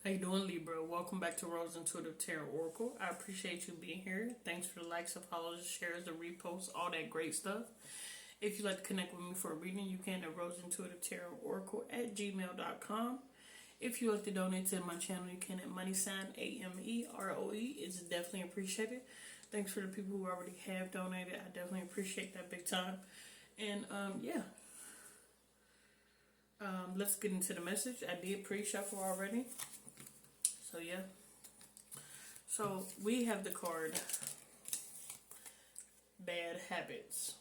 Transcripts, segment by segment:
How you doing, Libra? Welcome back to Rose Intuitive Tarot Oracle. I appreciate you being here. Thanks for the likes, the follows, the shares, the reposts, all that great stuff. If you'd like to connect with me for a reading, you can at Rose Intuitive Tarot Oracle at gmail.com. If you like to donate to my channel, you can at money sign AMEROE. It's definitely appreciated. Thanks for the people who already have donated. I definitely appreciate that big time. And let's get into the message. I did pre-shuffle already. So yeah. So we have the card Bad Habits.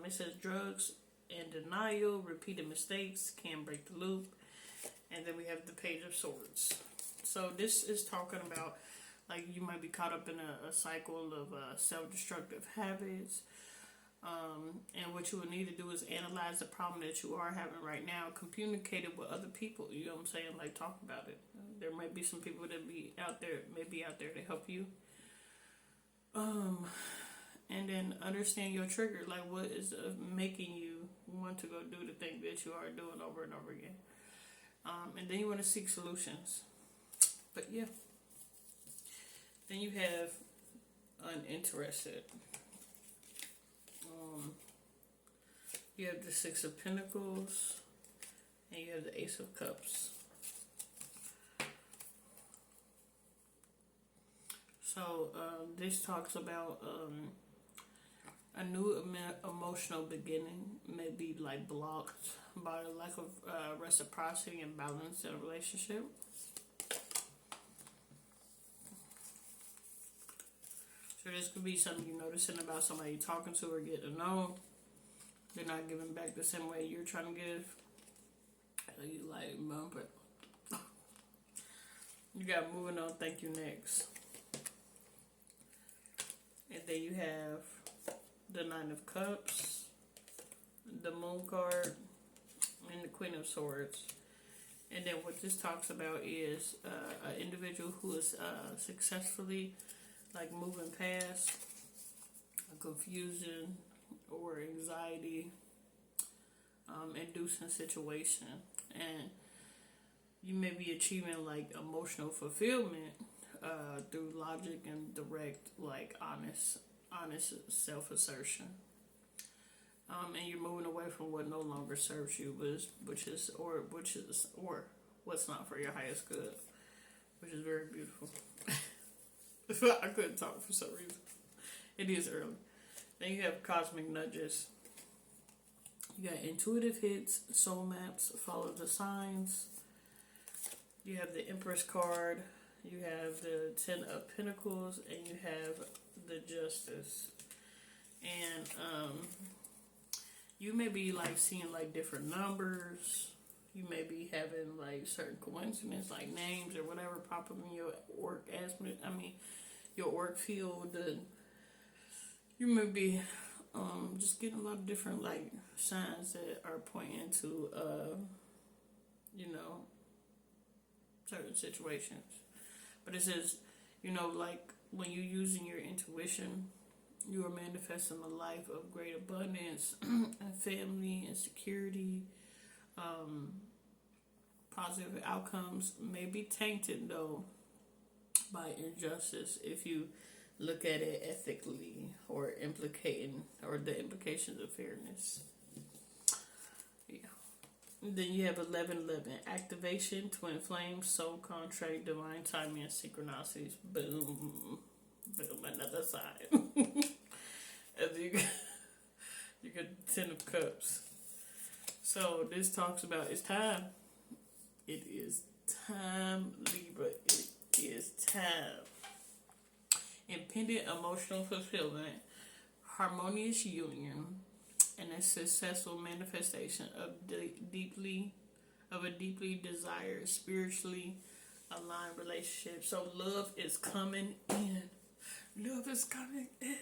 It says drugs and denial, repeated mistakes, can't break the loop. And then we have the Page of Swords. So this is talking about like you might be caught up in a cycle of self-destructive habits. And what you would need to do is analyze the problem that you are having right now, communicate it with other people. You know what I'm saying? Like talk about it. There might be some people that be out there, maybe out there to help you. And then understand your trigger, like what is making you want to go do the thing that you are doing over and over again. And then you want to seek solutions. But yeah. Then you have uninterested. You have the Six of Pentacles, and you have the Ace of Cups. So this talks about a new emotional beginning may be like blocked by a lack of reciprocity and balance in a relationship. So this could be something you're noticing about somebody you're talking to or getting to know. They're not giving back the same way you're trying to give. You like, mom, but you got moving on. Thank you next. And then you have the Nine of Cups, the Moon card, and the Queen of Swords. And then what this talks about is an individual who is successfully like moving past a confusion or anxiety inducing situation, and you may be achieving like emotional fulfillment through logic and direct, like honest self-assertion. And you're moving away from what no longer serves you, which is what's not for your highest good, which is very beautiful. I couldn't talk for some reason. It is early. Then you have cosmic nudges. You got intuitive hits, soul maps, follow the signs. You have the Empress card. You have the Ten of Pentacles, and you have the Justice. And you may be like seeing like different numbers. You may be having like certain coincidences, like names or whatever, pop up in your work your work field. You may be just getting a lot of different like signs that are pointing to certain situations. But it says, like when you're using your intuition, you are manifesting a life of great abundance and family and security. Positive outcomes may be tainted though by injustice if you look at it ethically or the implications of fairness. Yeah. And then you have 1111 activation, twin flames, soul contract, divine timing, and synchronicities. Boom, boom, another side. And then you got 10 of cups. So this talks about it's time. It is time, Libra. It is time. Impending emotional fulfillment, harmonious union, and a successful manifestation of a deeply desired, spiritually aligned relationship. So love is coming in. Love is coming in.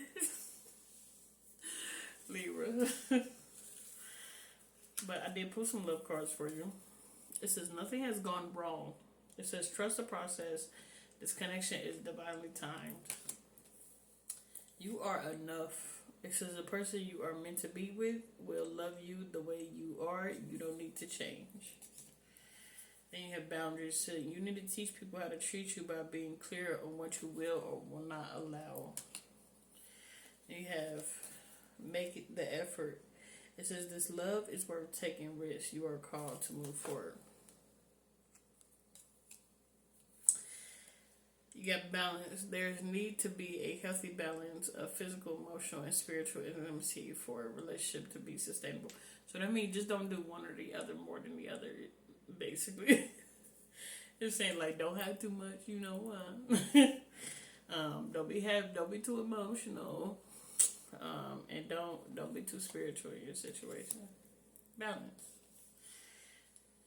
Libra. But I did pull some love cards for you. It says nothing has gone wrong. It says trust the process. This connection is divinely timed. You are enough. It says the person you are meant to be with will love you the way you are. You don't need to change. Then you have boundaries. So you need to teach people how to treat you by being clear on what you will or will not allow. You have make it the effort. It says this love is worth taking risks. You are called to move forward. You got balance. There's need to be a healthy balance of physical, emotional, and spiritual intimacy for a relationship to be sustainable. So that means just don't do one or the other more than the other, basically. It's saying like don't have too much, you know. Don't be too emotional, and don't be too spiritual in your situation. Balance,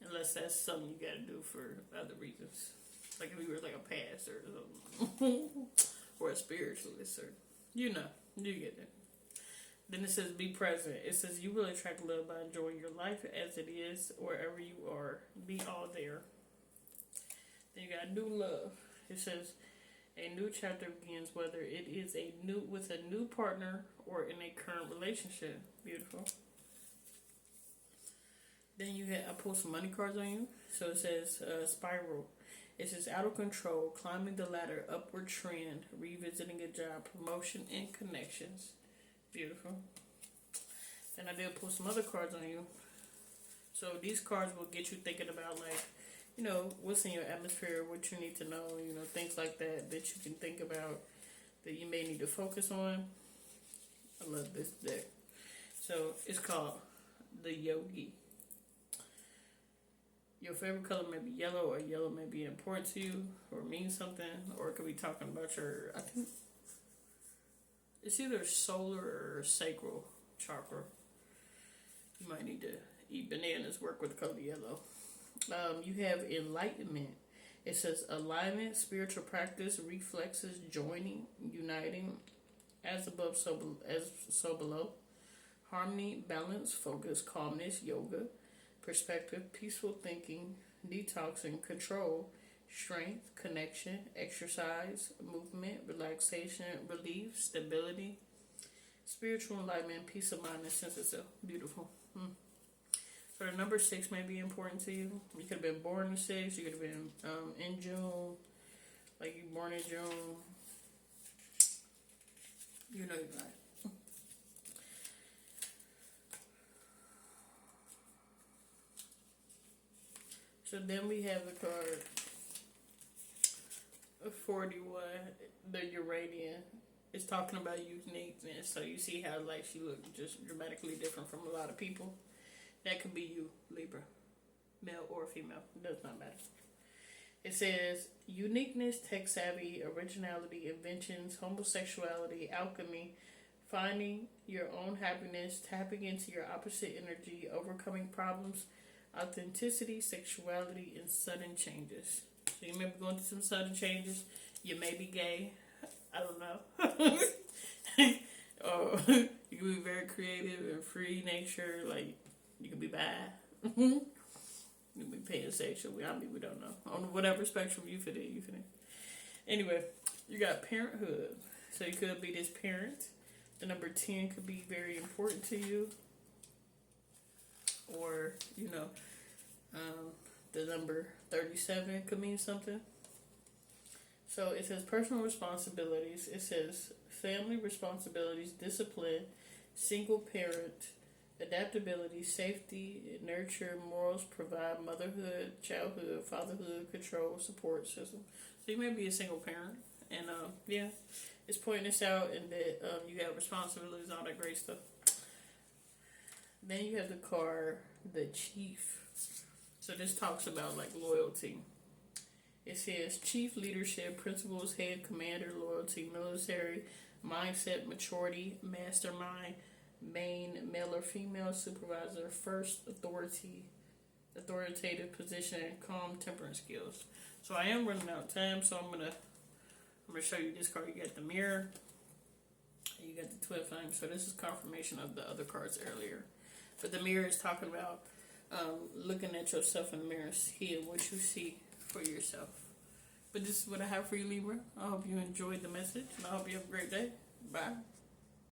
unless that's something you got to do for other reasons. Like if you were like a pastor or something, or a spiritualist, or you get it. Then it says be present. It says you will attract love by enjoying your life as it is, wherever you are. Be all there. Then you got new love. It says a new chapter begins, whether it is with a new partner or in a current relationship. Beautiful. Then I pulled some money cards on you. So it says spiral. It says out of control, climbing the ladder, upward trend, revisiting a job, promotion, and connections. Beautiful. Then I did pull some other cards on you. So these cards will get you thinking about what's in your atmosphere, what you need to know, things like that you can think about that you may need to focus on. I love this deck. So it's called the Yogi. Your favorite color may be yellow, or yellow may be important to you, or mean something, or it could be talking about I think it's either solar or sacral chakra. You might need to eat bananas, work with the color yellow. You have enlightenment. It says alignment, spiritual practice, reflexes, joining, uniting, as above, so below. Harmony, balance, focus, calmness, yoga. Perspective, peaceful thinking, detoxing, control, strength, connection, exercise, movement, relaxation, relief, stability, spiritual enlightenment, peace of mind, and sense of self. Beautiful. So the number 6 may be important to you. You could have been born in 6. You could have been in June. Like you born in June. You're right. So then we have the card 41, the Uranian. It's talking about uniqueness. So you see how she looked just dramatically different from a lot of people. That could be you, Libra. Male or female. It does not matter. It says uniqueness, tech savvy, originality, inventions, homosexuality, alchemy, finding your own happiness, tapping into your opposite energy, overcoming problems, authenticity, sexuality, and sudden changes. So you may be going through some sudden changes. You may be gay. I don't know. Or you can be very creative and free nature. Like you can be bad. You can be pansexual. We don't know. On whatever spectrum you fit in, Anyway, you got parenthood. So you could be this parent. The number 10 could be very important to you. Or, the number 37 could mean something. So it says personal responsibilities. It says family responsibilities, discipline, single parent, adaptability, safety, nurture, morals, provide, motherhood, childhood, fatherhood, control, support system. So you may be a single parent. And, it's pointing this out and that you have responsibilities, all that great stuff. Then you have the card, the Chief. So this talks about loyalty. It says chief leadership, principles, head, commander, loyalty, military, mindset, maturity, mastermind, main, male or female, supervisor, first authority, authoritative position, calm, temperance skills. So I am running out of time, so I'm gonna show you this card. You got the mirror, and you got the twin flame. So this is confirmation of the other cards earlier. But the mirror is talking about looking at yourself in the mirror, seeing what you see for yourself. But this is what I have for you, Libra. I hope you enjoyed the message, and I hope you have a great day. Bye.